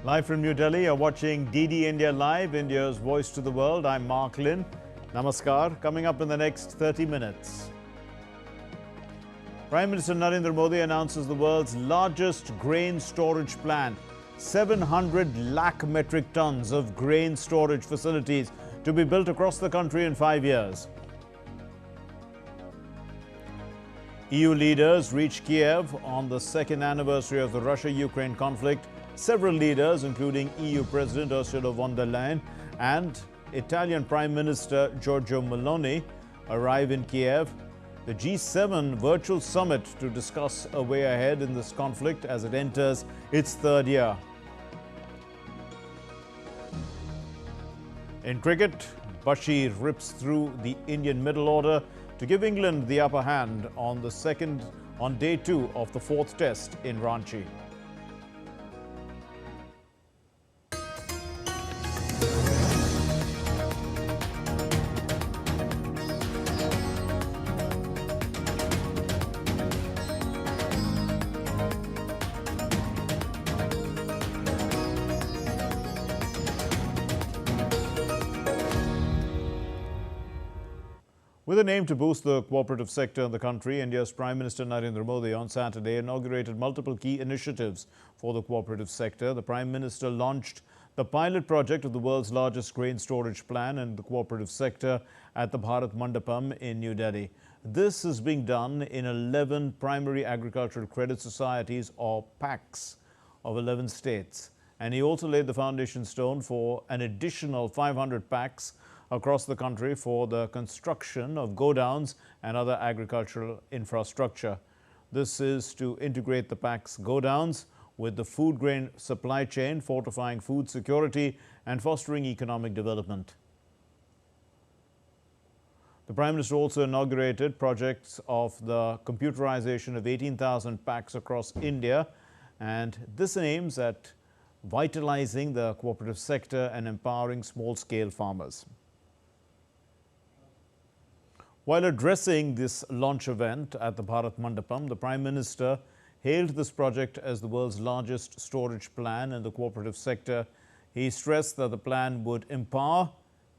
Live from New Delhi, you're watching DD India Live, India's voice to the world. I'm Mark Lin. Namaskar. Coming up in the next 30 minutes. Prime Minister Narendra Modi announces the world's largest grain storage plant. 700 lakh metric tons of grain storage facilities to be built across the country in 5 years. EU leaders reach Kiev on the second anniversary of the Russia-Ukraine conflict. Several leaders, including EU President Ursula von der Leyen and Italian Prime Minister Giorgia Meloni, arrive in Kiev. The G7 virtual summit to discuss a way ahead in this conflict as it enters its third year. In cricket, Bashir rips through the Indian middle order to give England the upper hand on day 2 of the 4th test in Ranchi. With an aim to boost the cooperative sector in the country, India's Prime Minister Narendra Modi on Saturday inaugurated multiple key initiatives for the cooperative sector. The Prime Minister launched the pilot project of the world's largest grain storage plant in the cooperative sector at the Bharat Mandapam in New Delhi. This is being done in 11 primary agricultural credit societies or PACs of 11 states. And he also laid the foundation stone for an additional 500 PACs across the country for the construction of godowns and other agricultural infrastructure. This is to integrate the PAC's godowns with the food grain supply chain, fortifying food security and fostering economic development. The Prime Minister also inaugurated projects of the computerization of 18,000 PACs across India, and this aims at vitalizing the cooperative sector and empowering small-scale farmers. While addressing this launch event at the Bharat Mandapam, the Prime Minister hailed this project as the world's largest storage plan in the cooperative sector. He stressed that the plan would empower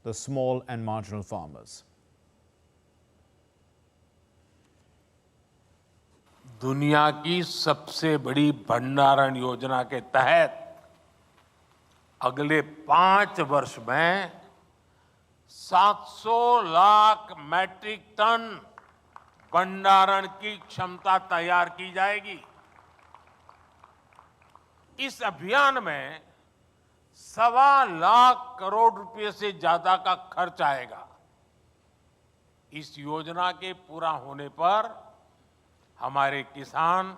the small and marginal farmers. दुनिया की सबसे बड़ी भंडारण योजना के तहत अगले 5 वर्ष में 700 लाख मैट्रिक टन भंडारण की क्षमता तैयार की जाएगी। इस अभियान में 1.25 लाख करोड़ रुपए से ज्यादा का खर्च आएगा। इस योजना के पूरा होने पर हमारे किसान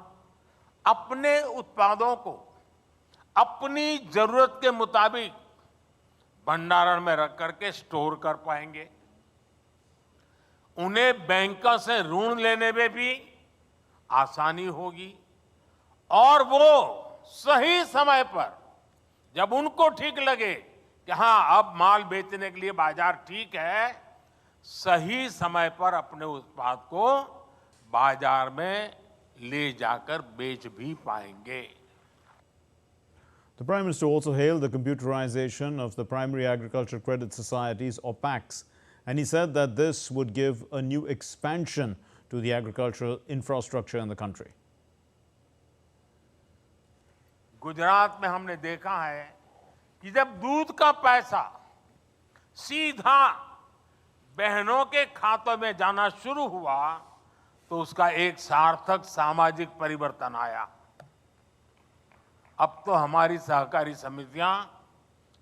अपने उत्पादों को अपनी जरूरत के मुताबिक भंडारण में रख करके स्टोर कर पाएंगे। उन्हें बैंकों से ऋण लेने में भी आसानी होगी और वो सही समय पर जब उनको ठीक लगे कि हां अब माल बेचने के लिए बाजार ठीक है, सही समय पर अपने उत्पाद को बाजार में ले जाकर बेच भी पाएंगे। The Prime Minister also hailed the computerization of the primary agricultural credit societies or PACs, and he said that this would give a new expansion to the agricultural infrastructure in the country. Gujarat में हमने देखा है कि जब दूध का पैसा सीधा बहनों के खातों में जाना शुरू हुआ तो उसका एक सार्थक सामाजिक परिवर्तन आया। अब तो हमारी सहकारी समितियां,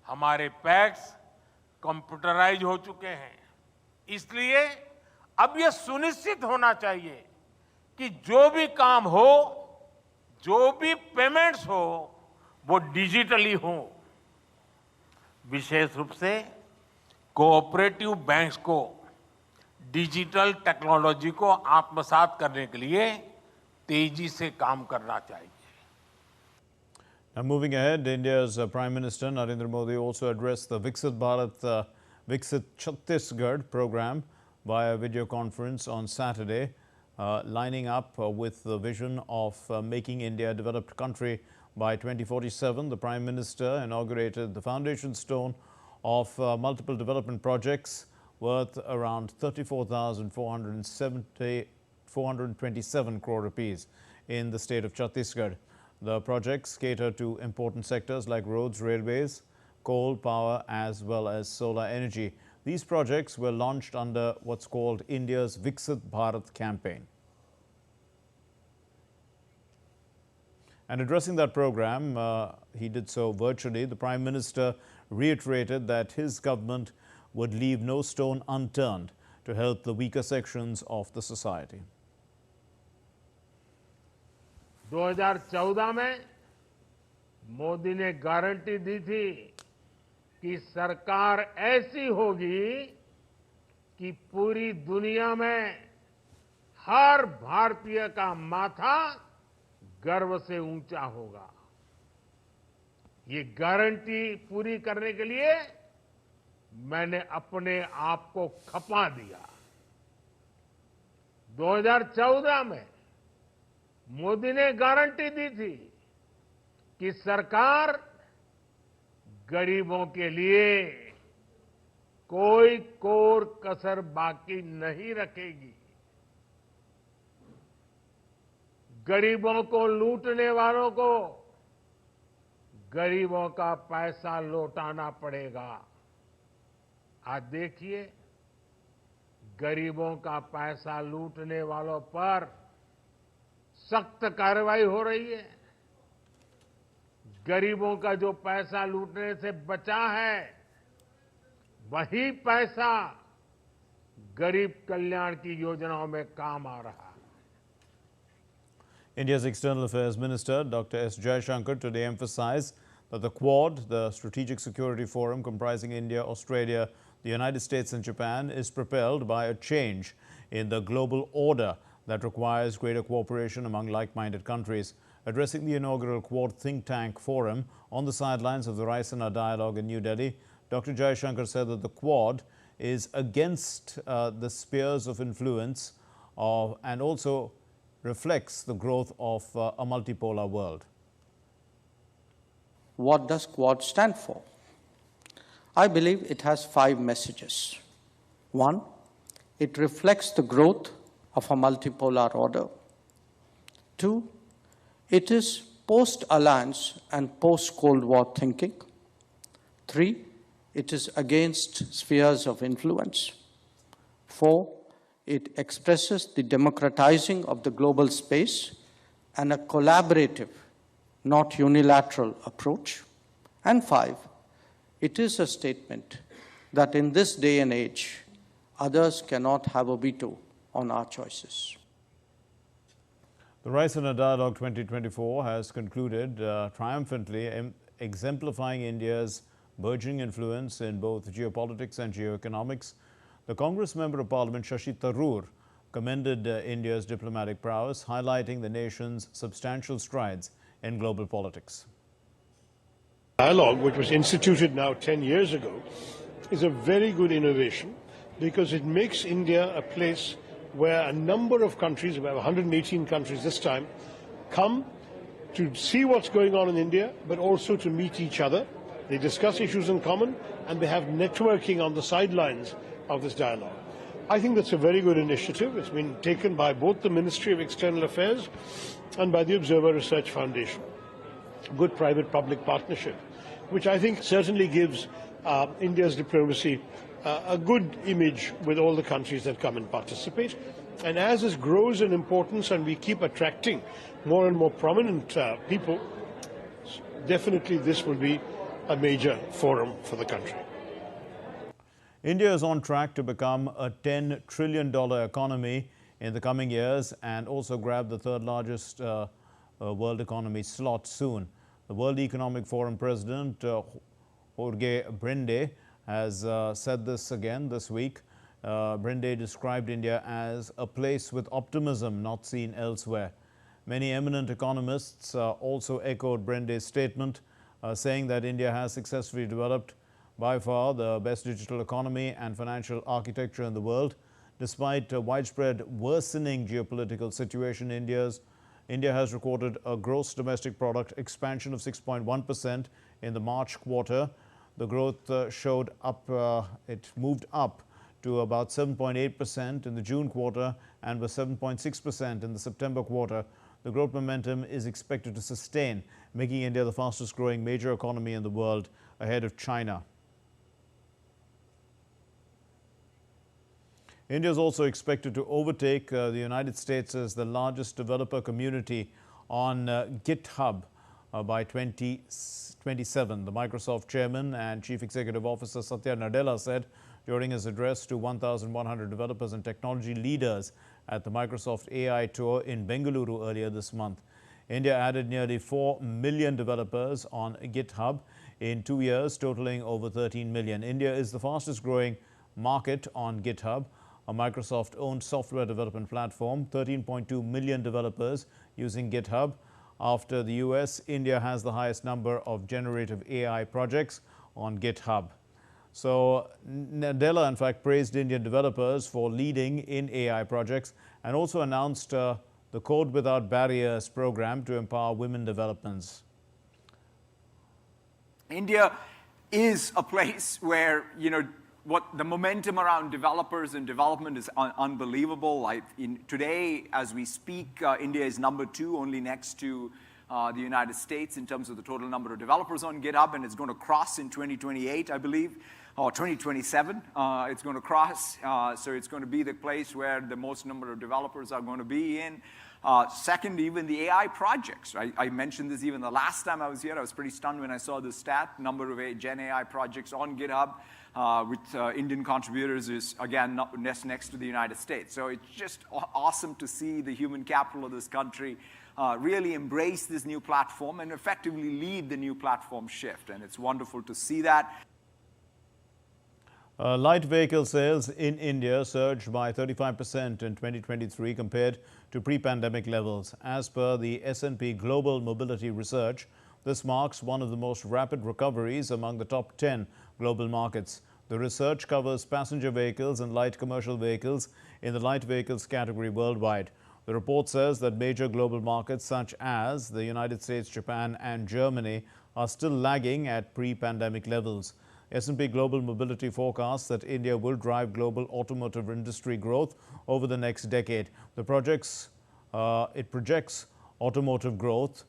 हमारे पैक्स कंप्यूटराइज हो चुके हैं। इसलिए अब यह सुनिश्चित होना चाहिए कि जो भी काम हो, जो भी पेमेंट्स हो, वो डिजिटली हो। विशेष रूप से कोऑपरेटिव बैंक्स को डिजिटल टेक्नोलॉजी को आत्मसात करने के लिए तेजी से काम करना चाहिए। Now moving ahead, India's Prime Minister Narendra Modi also addressed the Vixit Chhattisgarh program via video conference on Saturday, lining up with the vision of making India a developed country By 2047, the Prime Minister inaugurated the foundation stone of multiple development projects worth around 427 crore rupees in the state of Chhattisgarh. The projects cater to important sectors like roads, railways, coal power as well as solar energy. These projects were launched under what's called India's Vixit Bat Campaign. And addressing that program, he did so virtually. The Prime Minister reiterated that his government would leave no stone unturned to help the weaker sections of the society. 2014 में मोदी ने guarantee दी थी कि सरकार ऐसी होगी कि पूरी दुनिया में हर भारतीय का माथा गर्व से ऊंचा होगा। ये गारंटी पूरी करने के लिए मैंने अपने आप को खपा दिया। 2014 में मोदी ने गारंटी दी थी कि सरकार गरीबों के लिए कोई कोर कसर बाकी नहीं रखेगी। गरीबों को लूटने वालों को गरीबों का पैसा लौटाना पड़ेगा। आज देखिए, गरीबों का पैसा लूटने वालों पर सख्त कार्रवाई हो रही है। गरीबों का जो पैसा लूटने से बचा है, वही पैसा गरीब कल्याण की योजनाओं में काम आ रहा है। India's External Affairs Minister Dr. S. Jaishankar today emphasized that the Quad, the strategic security forum comprising India, Australia, the United States and Japan, is propelled by a change in the global order that requires greater cooperation among like-minded countries. Addressing the inaugural Quad think tank forum on the sidelines of the Raisina dialogue in New Delhi, Dr. Jaishankar said that the Quad is against the spheres of influence and also reflects the growth of a multipolar world. What does Quad stand for? I believe it has 5 messages. 1, it reflects the growth of a multipolar order. 2, it is post-alliance and post-Cold War thinking. 3, it is against spheres of influence. 4, it expresses the democratizing of the global space and a collaborative, not unilateral approach. And 5, it is a statement that in this day and age, others cannot have a veto on our choices. The Raisina Dialogue 2024 has concluded triumphantly, exemplifying India's burgeoning influence in both geopolitics and geoeconomics. The Congress Member of Parliament Shashi Tharoor commended India's diplomatic prowess, highlighting the nation's substantial strides in global politics. Dialogue, which was instituted now 10 years ago, is a very good innovation because it makes India a place where a number of countries, about 118 countries this time, come to see what's going on in India, but also to meet each other. They discuss issues in common and they have networking on the sidelines of this dialogue. I think that's a very good initiative. It's been taken by both the Ministry of External Affairs and by the Observer Research Foundation. Good private-public partnership, which I think certainly gives India's diplomacy a good image with all the countries that come and participate. And as this grows in importance and we keep attracting more and more prominent people, definitely this will be a major forum for the country. India is on track to become a $10 trillion economy in the coming years and also grab the third largest world economy slot soon. The World Economic Forum President Jorge Brinde has said this again this week. Brinde described India as a place with optimism not seen elsewhere. Many eminent economists also echoed Brinde's statement, saying that India has successfully developed by far the best digital economy and financial architecture in the world. Despite a widespread worsening geopolitical situation, India's India has recorded a gross domestic product expansion of 6.1% in the March quarter. The growth it moved up to about 7.8% in the June quarter and was 7.6% in the September quarter. The growth momentum is expected to sustain, making India the fastest growing major economy in the world, ahead of China. India is also expected to overtake the United States as the largest developer community on GitHub by 2027. The Microsoft chairman and chief executive officer Satya Nadella said during his address to 1,100 developers and technology leaders at the Microsoft AI Tour in Bengaluru earlier this month. India added nearly 4 million developers on GitHub in 2 years, totaling over 13 million. India is the fastest growing market on GitHub, a Microsoft-owned software development platform. 13.2 million developers using GitHub. After the US, India has the highest number of generative AI projects on GitHub. So Nadella, in fact, praised Indian developers for leading in AI projects and also announced the Code Without Barriers program to empower women developers. India is a place where, what the momentum around developers and development is unbelievable. Today, as we speak, India is number 2, only next to the United States in terms of the total number of developers on GitHub, and it's going to cross in 2028, I believe, or 2027. It's going to cross, so it's going to be the place where the most number of developers are going to be in. Second, even the AI projects. I mentioned this even the last time I was here. I was pretty stunned when I saw the stat. Number of Gen AI projects on GitHub with Indian contributors is, again, next to the United States. So it's just awesome to see the human capital of this country really embrace this new platform and effectively lead the new platform shift. And it's wonderful to see that. Light vehicle sales in India surged by 35% in 2023 compared to pre-pandemic levels. As per the S&P Global Mobility Research, this marks one of the most rapid recoveries among the top 10 global markets. The research covers passenger vehicles and light commercial vehicles in the light vehicles category worldwide. The report says that major global markets such as the United States, Japan and Germany are still lagging at pre-pandemic levels. S&P Global Mobility forecasts that India will drive global automotive industry growth over the next decade. It projects automotive growth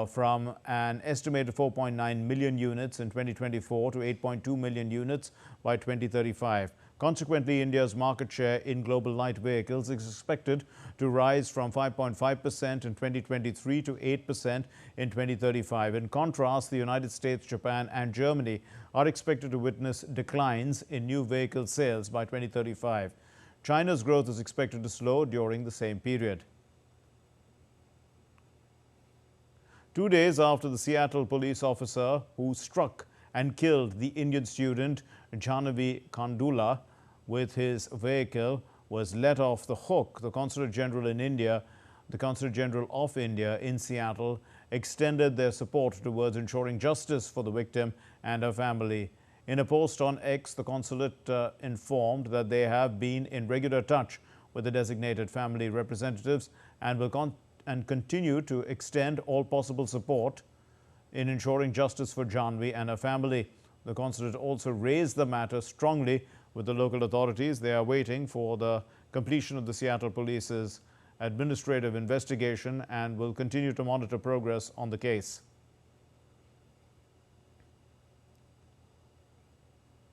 from an estimated 4.9 million units in 2024 to 8.2 million units by 2035. Consequently, India's market share in global light vehicles is expected to rise from 5.5% in 2023 to 8% in 2035. In contrast, the United States, Japan and Germany are expected to witness declines in new vehicle sales by 2035. China's growth is expected to slow during the same period. 2 days after the Seattle police officer who struck and killed the Indian student Jahnavi Kandula with his vehicle was let off the hook, the Consul General of India in Seattle extended their support towards ensuring justice for the victim and her family. In a post on X, the consulate informed that they have been in regular touch with the designated family representatives and will continue to extend all possible support in ensuring justice for Jahnavi and her family. The consulate also raised the matter strongly with the local authorities. They are waiting for the completion of the Seattle Police's administrative investigation and will continue to monitor progress on the case.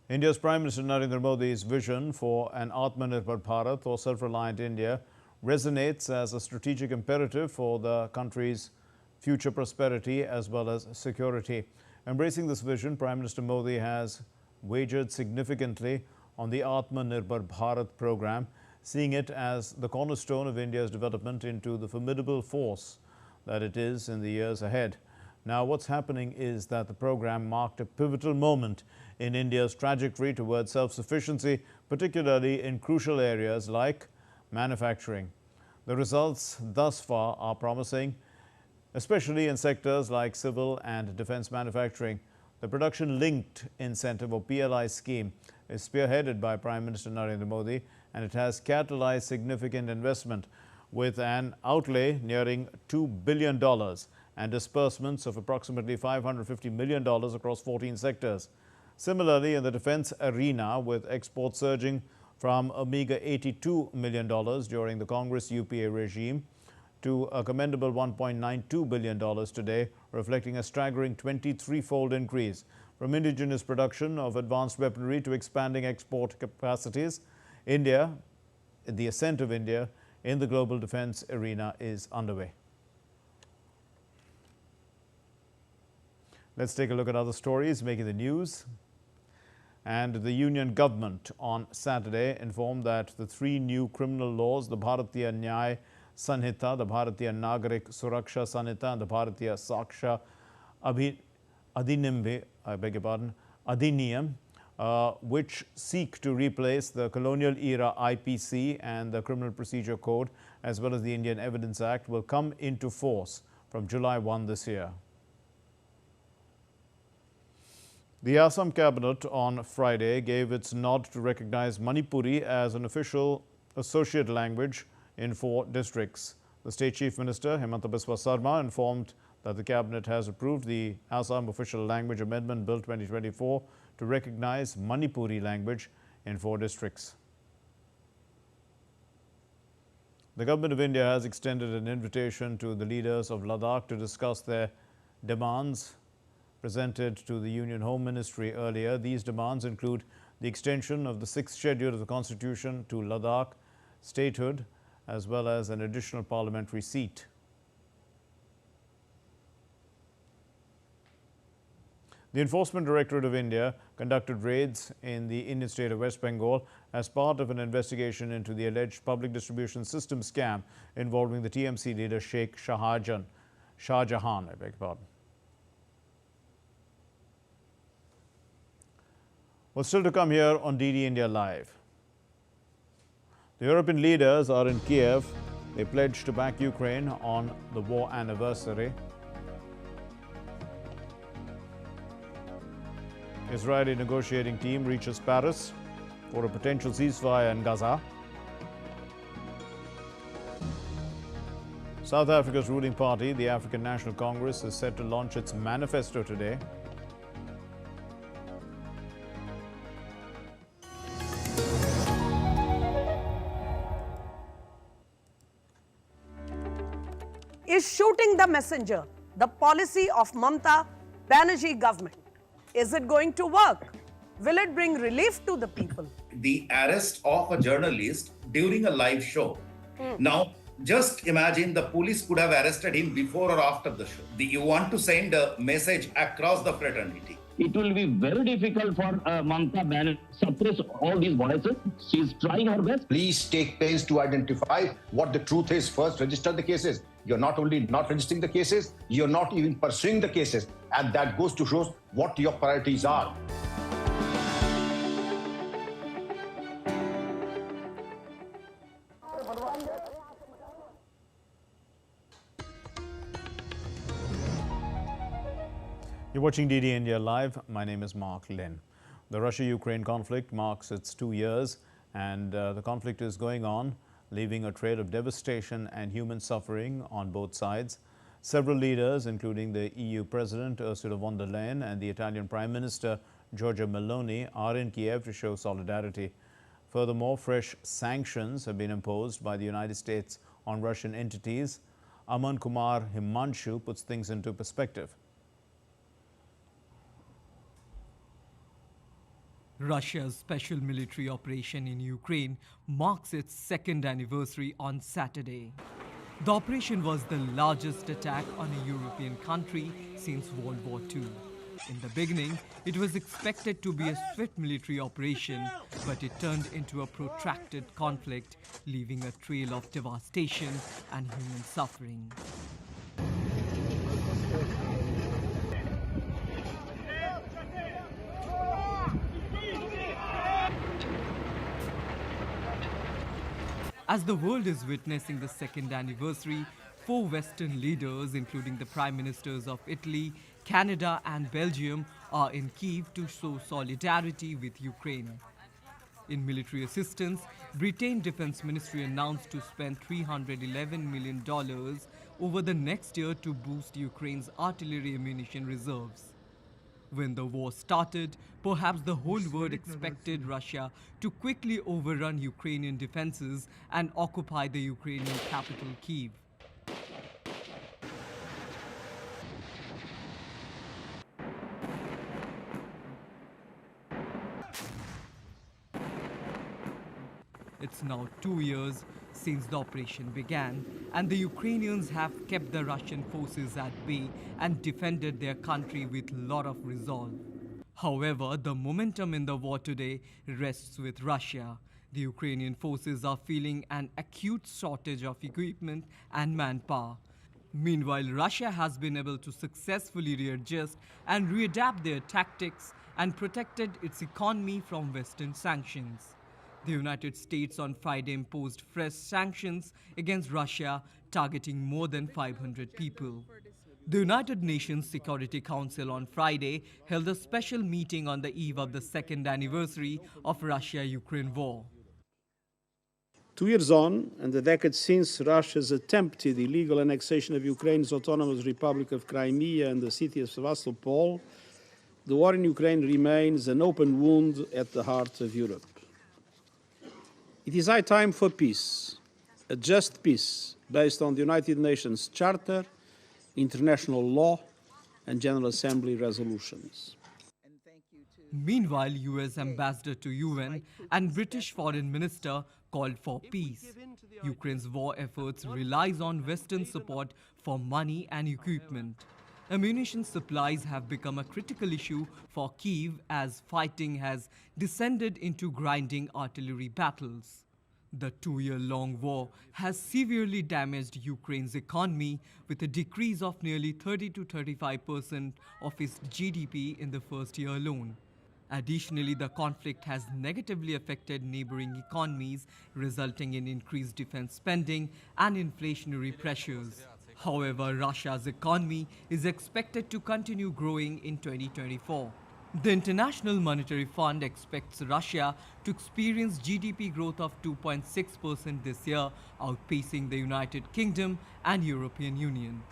India's Prime Minister Narendra Modi's vision for an Atmanirbhar Bharat or self-reliant India resonates as a strategic imperative for the country's future prosperity as well as security. Embracing this vision, Prime Minister Modi has wagered significantly on the Atmanirbhar Bharat program, seeing it as the cornerstone of India's development into the formidable force that it is in the years ahead. Now, what's happening is that the program marked a pivotal moment in India's trajectory towards self-sufficiency, particularly in crucial areas like manufacturing. The results thus far are promising, especially in sectors like civil and defense manufacturing. The Production-Linked Incentive or PLI scheme is spearheaded by Prime Minister Narendra Modi, and it has catalyzed significant investment. with an outlay nearing $2 billion and disbursements of approximately $550 million across 14 sectors. Similarly, in the defense arena, with exports surging from a meager $82 million during the Congress UPA regime to a commendable $1.92 billion today, reflecting a staggering 23-fold increase. From indigenous production of advanced weaponry to expanding export capacities, the ascent of India in the global defense arena is underway. Let's take a look at other stories making the news. And the union government on Saturday informed that the 3 new criminal laws, the Bharatiya Nyaya Sanhita, the Bharatiya Nagarik Suraksha Sanhita, and the Bharatiya Saksha Adhiniyam, which seek to replace the colonial era IPC and the Criminal Procedure Code, as well as the Indian Evidence Act, will come into force from July 1 this year. The Assam Cabinet on Friday gave its nod to recognize Manipuri as an official associate language in 4 districts. The State Chief Minister, Himanta Biswa Sarma, informed that the Cabinet has approved the Assam Official Language Amendment Bill 2024 to recognize Manipuri language in 4 districts. The Government of India has extended an invitation to the leaders of Ladakh to discuss their demands presented to the Union Home Ministry earlier. These demands include the extension of the 6th schedule of the Constitution to Ladakh statehood, as well as an additional parliamentary seat. The Enforcement Directorate of India conducted raids in the Indian state of West Bengal as part of an investigation into the alleged public distribution system scam involving the TMC leader Sheikh Shahjahan. Well, still to come here on DD India Live. The European leaders are in Kiev. They pledged to back Ukraine on the war anniversary. Israeli negotiating team reaches Paris for a potential ceasefire in Gaza. South Africa's ruling party, the African National Congress, is set to launch its manifesto today. Is shooting the messenger the policy of Mamata Banerjee government? Is it going to work? Will it bring relief to the people? The arrest of a journalist during a live show. Now, just imagine the police could have arrested him before or after the show. You want to send a message across the fraternity. It will be very difficult for Mamata Banerjee to suppress all these voices. She is trying her best. Please take pains to identify what the truth is. First, register the cases. You're not only not registering the cases, you're not even pursuing the cases. And that goes to show what your priorities are. You're watching DD India Live. My name is Mark Lin. The Russia-Ukraine conflict marks its 2 years, and the conflict is going on, leaving a trail of devastation and human suffering on both sides. Several leaders, including the EU President Ursula von der Leyen and the Italian Prime Minister Giorgia Meloni, are in Kiev to show solidarity. Furthermore, fresh sanctions have been imposed by the United States on Russian entities. Aman Kumar Himanshu puts things into perspective. Russia's special military operation in Ukraine marks its 2nd anniversary on Saturday. The operation was the largest attack on a European country since World War II. In the beginning, it was expected to be a swift military operation, but it turned into a protracted conflict, leaving a trail of devastation and human suffering. As the world is witnessing the 2nd anniversary, 4 Western leaders, including the Prime Ministers of Italy, Canada and Belgium, are in Kiev to show solidarity with Ukraine. In military assistance, Britain's Defense Ministry announced to spend $311 million over the next year to boost Ukraine's artillery ammunition reserves. When the war started, perhaps the whole world expected Russia to quickly overrun Ukrainian defenses and occupy the Ukrainian capital, Kiev. It's now 2 years since the operation began, and the Ukrainians have kept the Russian forces at bay and defended their country with a lot of resolve. However, the momentum in the war today rests with Russia. The Ukrainian forces are feeling an acute shortage of equipment and manpower. Meanwhile, Russia has been able to successfully readjust and readapt their tactics and protected its economy from Western sanctions. The United States on Friday imposed fresh sanctions against Russia, targeting more than 500 people. The United Nations Security Council on Friday held a special meeting on the eve of the second anniversary of Russia-Ukraine war. 2 years on, and a decade since Russia's attempted illegal annexation of Ukraine's autonomous Republic of Crimea and the city of Sevastopol, the war in Ukraine remains an open wound at the heart of Europe. It is high time for peace, a just peace based on the United Nations Charter, international law, and General Assembly resolutions. Meanwhile, US Ambassador to UN and British Foreign Minister called for peace. Ukraine's war efforts relies on Western support for money and equipment. Ammunition supplies have become a critical issue for Kiev as fighting has descended into grinding artillery battles. The 2-year-long war has severely damaged Ukraine's economy with a decrease of nearly 30 to 35% of its GDP in the first year alone. Additionally, the conflict has negatively affected neighboring economies, resulting in increased defense spending and inflationary pressures. However, Russia's economy is expected to continue growing in 2024. The International Monetary Fund expects Russia to experience GDP growth of 2.6% this year, outpacing the United Kingdom and European Union.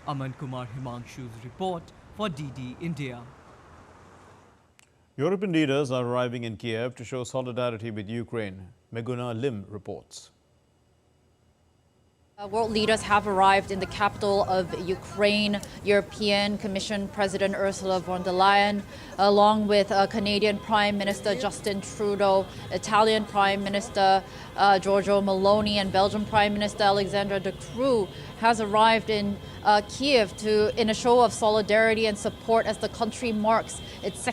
Aman Kumar Himanshu's report for DD India. European leaders are arriving in Kiev to show solidarity with Ukraine. Meguna Lim reports. World leaders have arrived in the capital of Ukraine. European Commission President Ursula von der Leyen, along with Canadian Prime Minister Justin Trudeau, Italian Prime Minister Giorgio Meloni, and Belgian Prime Minister Alexandre De Croo, has arrived in Kiev in a show of solidarity and support as the country marks its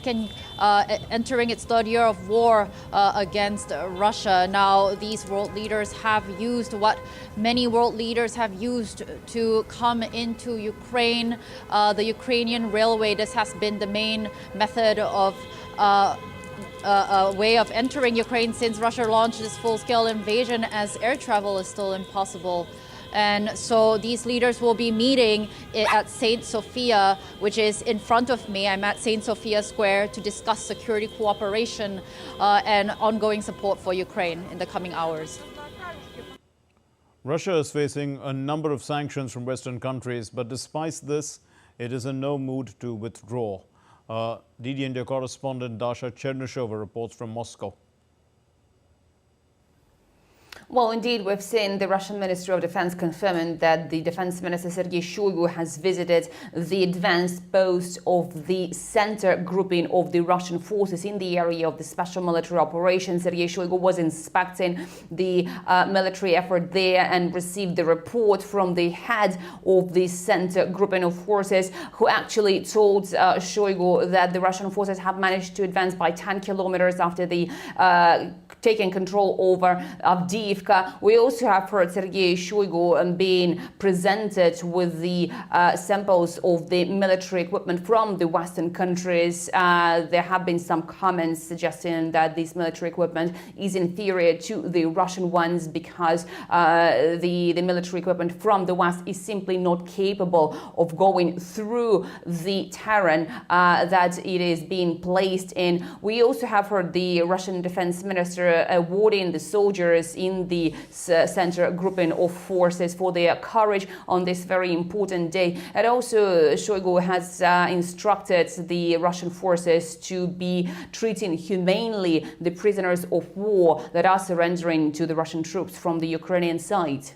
entering its third year of war against Russia. Now, these world leaders have used what many world leaders have used to come into Ukraine, the Ukrainian railway. This has been the main method of way of entering Ukraine since Russia launched its full-scale invasion, as air travel is still impossible. And so these leaders will be meeting at St. Sophia, which is in front of me. I'm at St. Sophia Square to discuss security cooperation and ongoing support for Ukraine in the coming hours. Russia is facing a number of sanctions from Western countries, but despite this, it is in no mood to withdraw. DD India correspondent Dasha Chernyshova reports from Moscow. Well, indeed, we've seen the Russian Ministry of Defense confirming that the Defense Minister Sergei Shoigu has visited the advanced post of the center grouping of the Russian forces in the area of the special military operation. Sergei Shoigu was inspecting the military effort there and received the report from the head of the center grouping of forces, who actually told Shoigu that the Russian forces have managed to advance by 10 kilometers after the taking control over Avdiivka. We also have heard Sergei Shoigu being presented with the samples of the military equipment from the Western countries. There have been some comments suggesting that this military equipment is inferior to the Russian ones because the military equipment from the West is simply not capable of going through the terrain that it is being placed in. We also have heard the Russian Defense Minister after awarding the soldiers in the center grouping of forces for their courage on this very important day. And also Shoigu has instructed the Russian forces to be treating humanely the prisoners of war that are surrendering to the Russian troops from the Ukrainian side.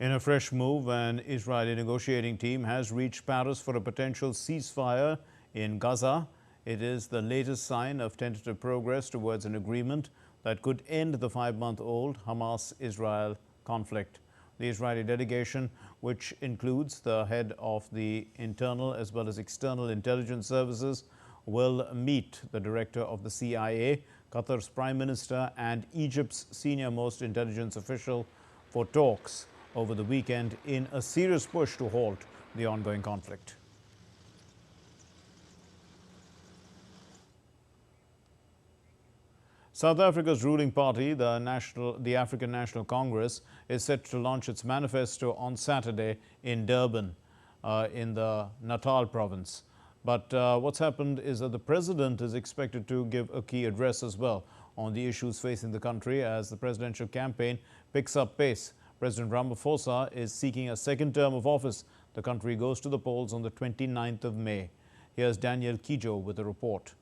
In a fresh move, an Israeli negotiating team has reached Paris for a potential ceasefire in Gaza. It is the latest sign of tentative progress towards an agreement that could end the 5-month-old Hamas-Israel conflict. The Israeli delegation, which includes the head of the internal as well as external intelligence services, will meet the director of the CIA, Qatar's Prime Minister, and Egypt's senior-most intelligence official for talks over the weekend in a serious push to halt the ongoing conflict. South Africa's ruling party, the African National Congress, is set to launch its manifesto on Saturday in Durban, in the Natal province. But what's happened is that the president is expected to give a key address as well on the issues facing the country as the presidential campaign picks up pace. President Ramaphosa is seeking a second term of office. The country goes to the polls on the 29th of May. Here's Daniel Kijo with a report.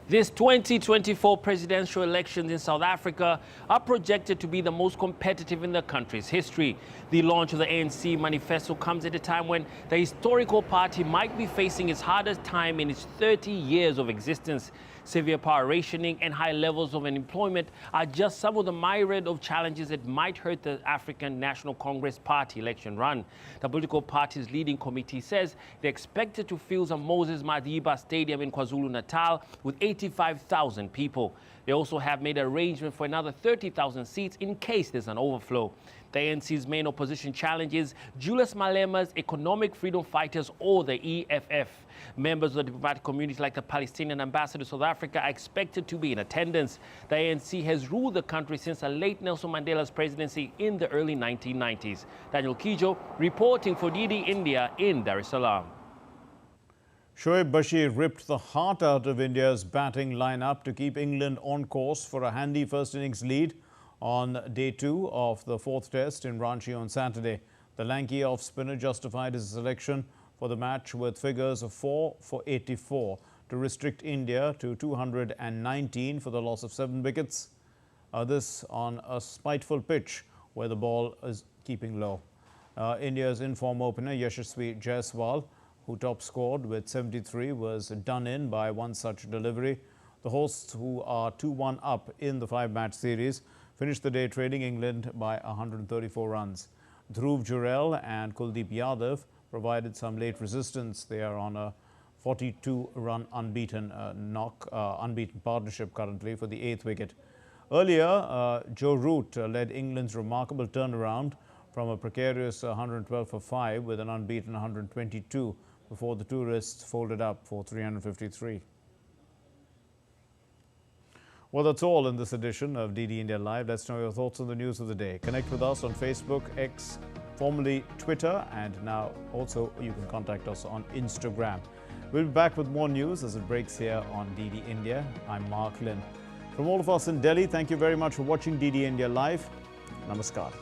These 2024 presidential elections in South Africa are projected to be the most competitive in the country's history. The launch of the ANC Manifesto comes at a time when the historical party might be facing its hardest time in its 30 years of existence. Severe power rationing and high levels of unemployment are just some of the myriad of challenges that might hurt the African National Congress party election run. The political party's leading committee says they're expected to fill the Moses Madiba Stadium in KwaZulu-Natal with 85,000 people. They also have made arrangements for another 30,000 seats in case there's an overflow. The ANC's main opposition challenge is Julius Malema's Economic Freedom Fighters, or the EFF. Members of the diplomatic community like the Palestinian ambassador to South Africa are expected to be in attendance. The ANC has ruled the country since the late Nelson Mandela's presidency in the early 1990s. Daniel Kijo reporting for DD India in Dar es Salaam. Shoaib Bashir ripped the heart out of India's batting lineup to keep England on course for a handy first innings lead on day 2 of the 4th test in Ranchi on Saturday. The lanky off-spinner justified his selection for the match with figures of 4 for 84 to restrict India to 219 for the loss of 7 wickets. This on a spiteful pitch where the ball is keeping low. India's in-form opener Yashasvi Jaiswal, who top scored with 73, was done in by one such delivery. The hosts, who are 2-1 up in the 5-match series, finished the day trailing England by 134 runs. Dhruv Jurel and Kuldeep Yadav provided some late resistance. They are on a 42-run unbeaten unbeaten partnership currently for the 8th wicket. Earlier, Joe Root led England's remarkable turnaround from a precarious 112 for 5 with an unbeaten 122 before the tourists folded up for 353. Well, that's all in this edition of DD India Live. Let's know your thoughts on the news of the day. Connect with us on Facebook, X, formerly Twitter, and now also you can contact us on Instagram. We'll be back with more news as it breaks here on DD India. I'm Mark Lynn. From all of us in Delhi, thank you very much for watching DD India Live. Namaskar.